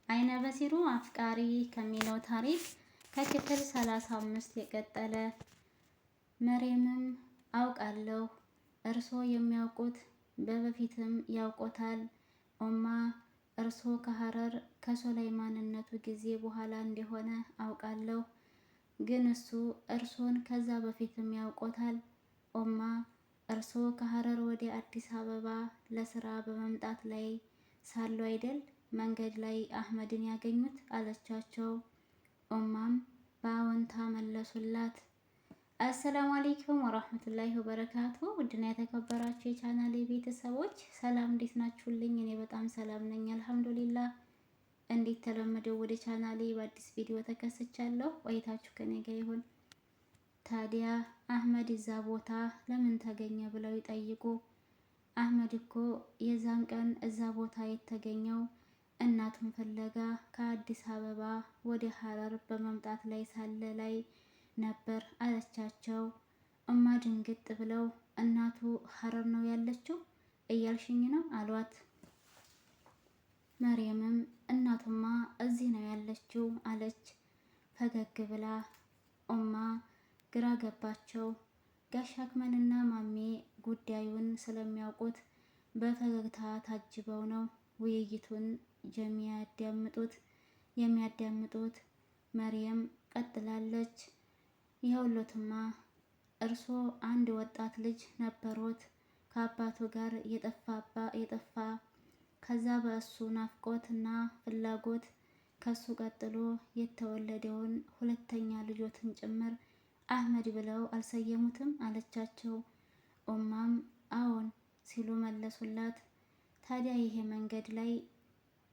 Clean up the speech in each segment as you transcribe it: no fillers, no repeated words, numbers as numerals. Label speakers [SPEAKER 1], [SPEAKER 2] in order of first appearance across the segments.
[SPEAKER 1] አይነ በሲሩ አፍቃሪ ከሚለው ታሪክ ከክፍል 35 የቀጠለ። መሬምም አውቃለሁ፣ እርሶ የሚያውቁት በበፊትም ያውቆታል ኦማ፣ እርሶ ከሀረር ከሱለይማንነቱ ጊዜ በኋላ እንደሆነ አውቃለሁ። ግን እሱ እርሶን ከዛ በፊትም ያውቆታል ኦማ፣ እርሶ ከሀረር ወደ አዲስ አበባ ለስራ በመምጣት ላይ ሳሉ አይደል መንገድ ላይ አህመድን ያገኙት አለቻቸው። ኦማም በአዎንታ መለሱላት። አሰላሙ አለይኩም ወራህመቱላሂ ወበረካቱ። ውድና የተከበራችሁ የቻናሌ ቤተሰቦች ሰላም፣ እንዴት ናችሁልኝ? እኔ በጣም ሰላም ነኝ አልሐምዱሊላህ። እንዴት ተለመደው ወደ ቻናሌ በአዲስ ቪዲዮ ተከስቻለሁ። ቆይታችሁ ከኔ ጋር ይሁን። ታዲያ አህመድ እዛ ቦታ ለምን ተገኘ ብለው ይጠይቁ። አህመድ እኮ የዛን ቀን እዛ ቦታ የተገኘው እናቱን ፍለጋ ከአዲስ አበባ ወደ ሀረር በመምጣት ላይ ሳለ ላይ ነበር አለቻቸው። እማ ድንግጥ ብለው እናቱ ሀረር ነው ያለችው እያልሽኝ ነው አሏት። መርየምም እናቱማ እዚህ ነው ያለችው አለች ፈገግ ብላ። ኦማ ግራ ገባቸው። ጋሽ አክመልና ማሜ ጉዳዩን ስለሚያውቁት በፈገግታ ታጅበው ነው ውይይቱን የሚያዳምጡት። መርየም ቀጥላለች። ይኸውልዎትማ እርሶ አንድ ወጣት ልጅ ነበሮት ከአባቱ ጋር የጠፋ ከዛ በእሱ ናፍቆት እና ፍላጎት ከሱ ቀጥሎ የተወለደውን ሁለተኛ ልጆትን ጭምር አህመድ ብለው አልሰየሙትም አለቻቸው። ኦማም አዎን ሲሉ መለሱላት። ታዲያ ይሄ መንገድ ላይ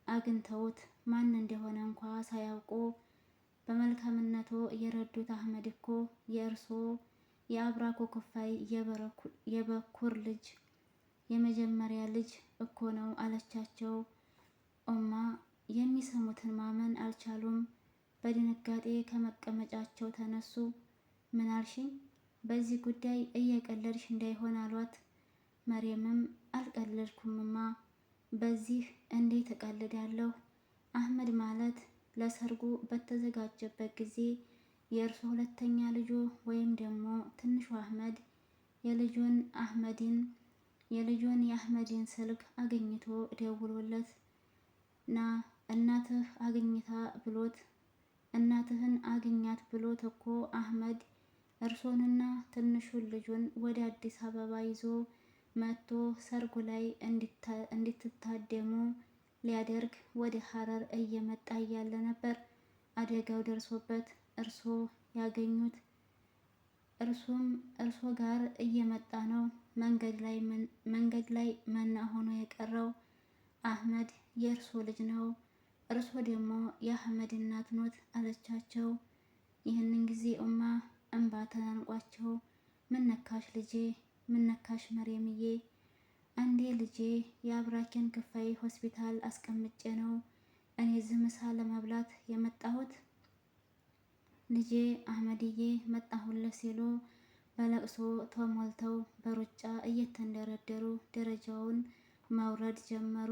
[SPEAKER 1] አግኝተውት ማን እንደሆነ እንኳ ሳያውቁ በመልካምነቱ የረዱት አህመድ እኮ የእርሶ የአብራኮ ክፋይ የበኩር ልጅ የመጀመሪያ ልጅ እኮ ነው አለቻቸው። ኦማ የሚሰሙትን ማመን አልቻሉም። በድንጋጤ ከመቀመጫቸው ተነሱ። ምን አልሽኝ? በዚህ ጉዳይ እየቀለድሽ እንዳይሆን አሏት። መርየምም አልቀለድኩምማ፣ በዚህ እንዴት እቀልዳለሁ? አህመድ ማለት ለሰርጉ በተዘጋጀበት ጊዜ የእርሶ ሁለተኛ ልጁ ወይም ደግሞ ትንሹ አህመድ የአህመድን ስልክ አግኝቶ ደውሎለት ና እናትህን አግኛት ብሎት እኮ አህመድ እርሶንና ትንሹን ልጁን ወደ አዲስ አበባ ይዞ መጥቶ ሰርጉ ላይ እንድትታደሙ ሊያደርግ ወደ ሀረር እየመጣ እያለ ነበር አደጋው ደርሶበት እርሶ ያገኙት። እርሱም እርሶ ጋር እየመጣ ነው። መንገድ ላይ መና ሆኖ የቀረው አህመድ የእርሶ ልጅ ነው። እርሶ ደግሞ የአህመድ እናት ኖት አለቻቸው። ይህንን ጊዜ ኡማ እንባ ተናንቋቸው ምነካሽ ልጄ፣ ምነካሽ መርየምዬ? አንዴ ልጄ የአብራኬን ክፋይ ሆስፒታል አስቀምጬ ነው እኔ እዚህ ምሳ ለመብላት የመጣሁት። ልጄ አህመድዬ መጣሁልህ ሲሉ በለቅሶ ተሞልተው በሩጫ እየተንደረደሩ ደረጃውን ማውረድ ጀመሩ።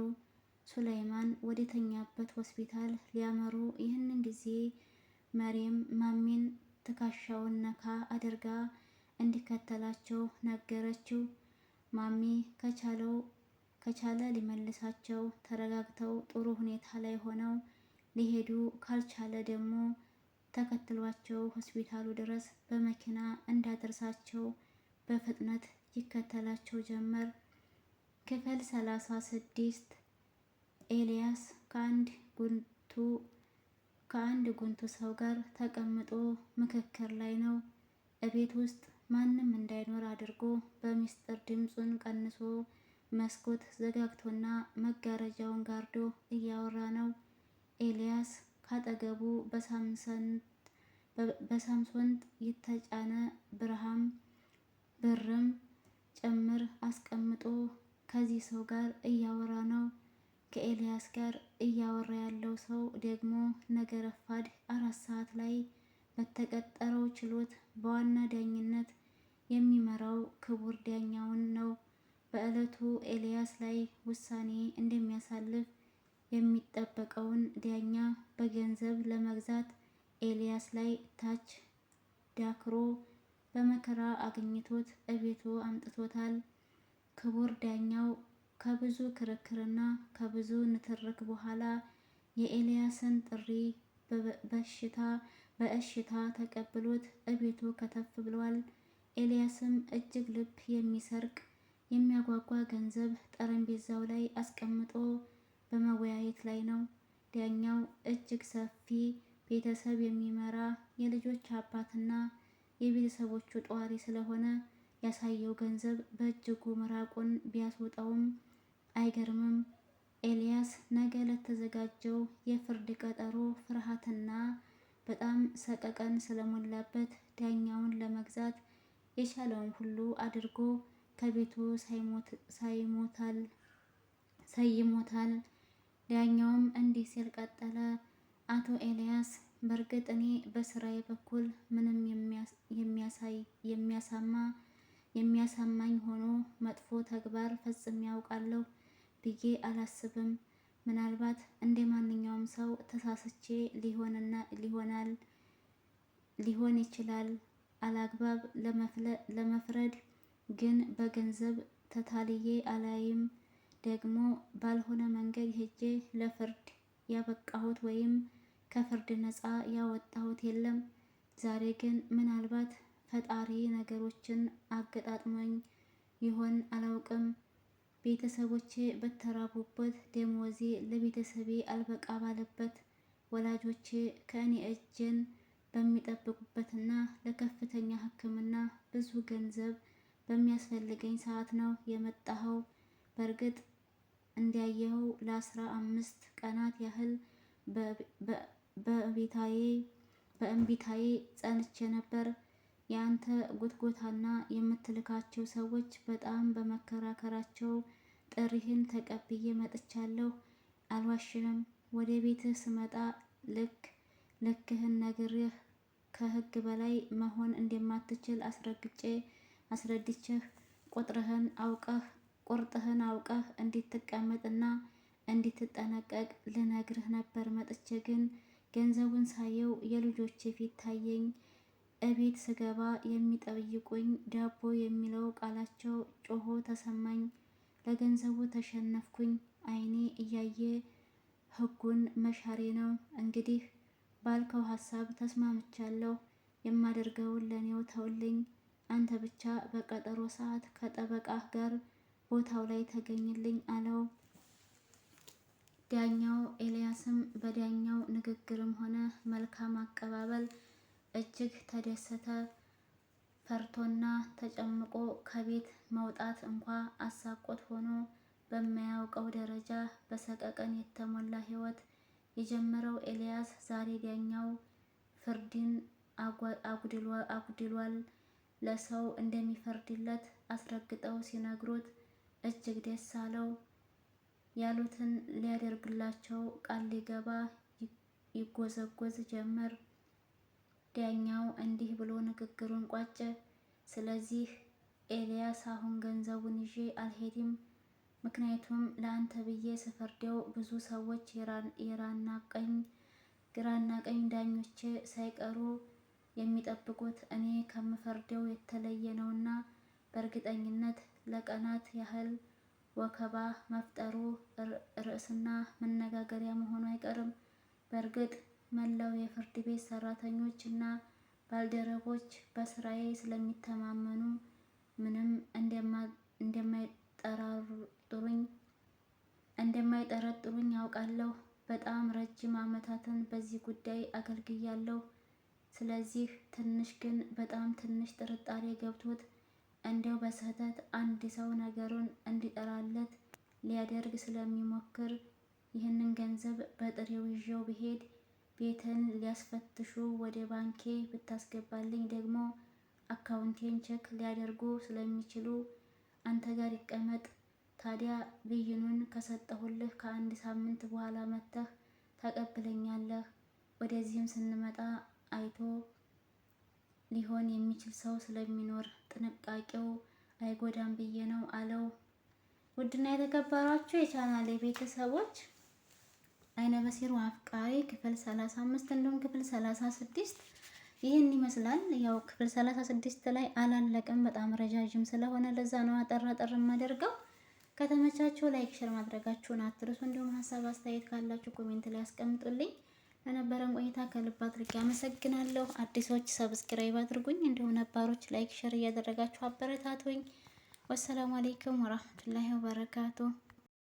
[SPEAKER 1] ሱለይማን ወደ ተኛበት ሆስፒታል ሊያመሩ ይህንን ጊዜ መርየም ማሚን ትከሻውን ነካ አድርጋ እንዲከተላቸው ነገረችው። ማሚ ከቻለ ሊመልሳቸው ተረጋግተው ጥሩ ሁኔታ ላይ ሆነው ሊሄዱ ካልቻለ ደግሞ ተከትሏቸው ሆስፒታሉ ድረስ በመኪና እንዳደርሳቸው በፍጥነት ይከተላቸው ጀመር። ክፍል 36 ኤልያስ ከአንድ ጉንቱ ሰው ጋር ተቀምጦ ምክክር ላይ ነው። እቤት ውስጥ ማንም እንዳይኖር አድርጎ በሚስጥር ድምፁን ቀንሶ መስኮት ዘጋግቶና መጋረጃውን ጋርዶ እያወራ ነው። ኤልያስ ካጠገቡ በሳምሶንት የተጫነ ብርም ጭምር አስቀምጦ ከዚህ ሰው ጋር እያወራ ነው። ከኤልያስ ጋር እያወራ ያለው ሰው ደግሞ ነገ ረፋድ 4 ሰዓት ላይ በተቀጠረው ችሎት በዋና ዳኝነት የሚመራው ክቡር ዳኛውን ነው። በዕለቱ ኤልያስ ላይ ውሳኔ እንደሚያሳልፍ የሚጠበቀውን ዳኛ በገንዘብ ለመግዛት ኤልያስ ላይ ታች ዳክሮ በመከራ አግኝቶት እቤቱ አምጥቶታል። ክቡር ዳኛው ከብዙ ክርክርና ከብዙ ንትርክ በኋላ የኤልያስን ጥሪ በእሽታ ተቀብሎት እቤቱ ከተፍ ብሏል። ኤልያስም እጅግ ልብ የሚሰርቅ የሚያጓጓ ገንዘብ ጠረጴዛው ላይ አስቀምጦ በመወያየት ላይ ነው። ዳኛው እጅግ ሰፊ ቤተሰብ የሚመራ የልጆች አባትና የቤተሰቦቹ ጧሪ ስለሆነ ያሳየው ገንዘብ በእጅጉ ምራቁን ቢያስወጣውም አይገርምም። ኤልያስ ነገ ለተዘጋጀው የፍርድ ቀጠሮ ፍርሃትና በጣም ሰቀቀን ስለሞላበት ዳኛውን ለመግዛት የቻለውን ሁሉ አድርጎ ከቤቱ ሰይሞታል። ዳኛውም እንዲህ ሲል ቀጠለ። አቶ ኤልያስ፣ በእርግጥ እኔ በስራዬ በኩል ምንም የሚያሳማኝ ሆኖ መጥፎ ተግባር ፈጽሜ ያውቃለሁ ብዬ አላስብም። ምናልባት እንደ ማንኛውም ሰው ተሳስቼ ሊሆን ይችላል። አላግባብ ለመፍረድ ግን በገንዘብ ተታልዬ አላይም። ደግሞ ባልሆነ መንገድ ሄጄ ለፍርድ ያበቃሁት ወይም ከፍርድ ነፃ ያወጣሁት የለም። ዛሬ ግን ምናልባት ፈጣሪ ነገሮችን አገጣጥሞኝ ይሆን አላውቅም። ቤተሰቦቼ በተራቡበት፣ ደሞዜ ለቤተሰቤ አልበቃ ባለበት፣ ወላጆቼ ከእኔ እጄን በሚጠብቁበትና ለከፍተኛ ሕክምና ብዙ ገንዘብ በሚያስፈልገኝ ሰዓት ነው የመጣኸው። በእርግጥ እንዳየኸው ለ15 ቀናት ያህል በእምቢታዬ ጸንቼ ነበር። የአንተ ጉትጎታና የምትልካቸው ሰዎች በጣም በመከራከራቸው ጥሪህን ተቀብዬ መጥቻለሁ። አልዋሽህም። ወደ ቤትህ ስመጣ ልክህን ነግሬህ ከህግ በላይ መሆን እንደማትችል አስረድቼህ ቁርጥህን አውቀህ እንድትቀመጥና እንድትጠነቀቅ ልነግርህ ነበር መጥቼ ግን ገንዘቡን ሳየው የልጆቼ ፊት ታየኝ። እቤት ስገባ የሚጠይቁኝ ዳቦ የሚለው ቃላቸው ጮሆ ተሰማኝ። ለገንዘቡ ተሸነፍኩኝ። ዓይኔ እያየ ህጉን መሻሬ ነው። እንግዲህ ባልከው ሀሳብ ተስማምቻለሁ። የማደርገውን ለኔው ተውልኝ። አንተ ብቻ በቀጠሮ ሰዓት ከጠበቃህ ጋር ቦታው ላይ ተገኝልኝ አለው። ዳኛው ኤልያስም በዳኛው ንግግርም ሆነ መልካም አቀባበል እጅግ ተደሰተ። ፈርቶና ተጨምቆ ከቤት መውጣት እንኳ አሳቆት ሆኖ በማያውቀው ደረጃ በሰቀቀን የተሞላ ህይወት የጀመረው ኤልያስ ዛሬ ዳኛው ፍርድን አጉድሏል። ለሰው እንደሚፈርድለት አስረግጠው ሲነግሩት እጅግ ደስ አለው። ያሉትን ሊያደርግላቸው ቃል ሊገባ ይጎዘጎዝ ጀመር። ዳኛው እንዲህ ብሎ ንግግሩን ቋጨ። ስለዚህ ኤልያስ፣ አሁን ገንዘቡን ይዤ አልሄድም። ምክንያቱም ለአንተ ብዬ ስፈርደው ብዙ ሰዎች ግራና ቀኝ ዳኞቼ ሳይቀሩ የሚጠብቁት እኔ ከምፈርደው የተለየ ነውና በእርግጠኝነት ለቀናት ያህል ወከባ መፍጠሩ ርዕስና መነጋገሪያ መሆኑ አይቀርም። በእርግጥ መላው የፍርድ ቤት ሰራተኞች እና ባልደረቦች በስራዬ ስለሚተማመኑ ምንም እንደማይጠረጥሩኝ ያውቃለሁ። በጣም ረጅም ዓመታትን በዚህ ጉዳይ አገልግያለሁ። ስለዚህ ትንሽ ግን በጣም ትንሽ ጥርጣሬ ገብቶት እንደው በስህተት አንድ ሰው ነገሩን እንዲጠራለት ሊያደርግ ስለሚሞክር ይህንን ገንዘብ በጥሬው ይዤው ብሄድ ቤትን ሊያስፈትሹ ወደ ባንኬ ብታስገባልኝ ደግሞ አካውንቴን ቼክ ሊያደርጉ ስለሚችሉ አንተ ጋር ይቀመጥ። ታዲያ ብይኑን ከሰጠሁልህ ከአንድ ሳምንት በኋላ መጥተህ ታቀብለኛለህ። ወደዚህም ስንመጣ አይቶ ሊሆን የሚችል ሰው ስለሚኖር ጥንቃቄው አይጎዳም ብዬ ነው አለው። ውድና የተከበራችሁ የቻናሌ ቤተሰቦች አይነ በሲሩ አፍቃሪ ክፍል 35 እንዲሁም ክፍል 36 ይህን ይመስላል። ያው ክፍል 36 ላይ አላለቀም፣ በጣም ረጃጅም ስለሆነ ለዛ ነው አጠር አጠር የማደርገው። ከተመቻችሁ ላይክ ሼር ማድረጋችሁን አትርሱ። እንዲሁም ሀሳብ አስተያየት ካላችሁ ኮሜንት ላይ አስቀምጡልኝ። ለነበረን ቆይታ ከልብ አድርጌ አመሰግናለሁ። አዲሶች ሰብስክራይብ አድርጉኝ፣ እንዲሁም ነባሮች ላይክ ሼር እያደረጋችሁ አበረታቱኝ። ወሰላሙ አለይኩም ወራህመቱላሂ ወበረካቱ።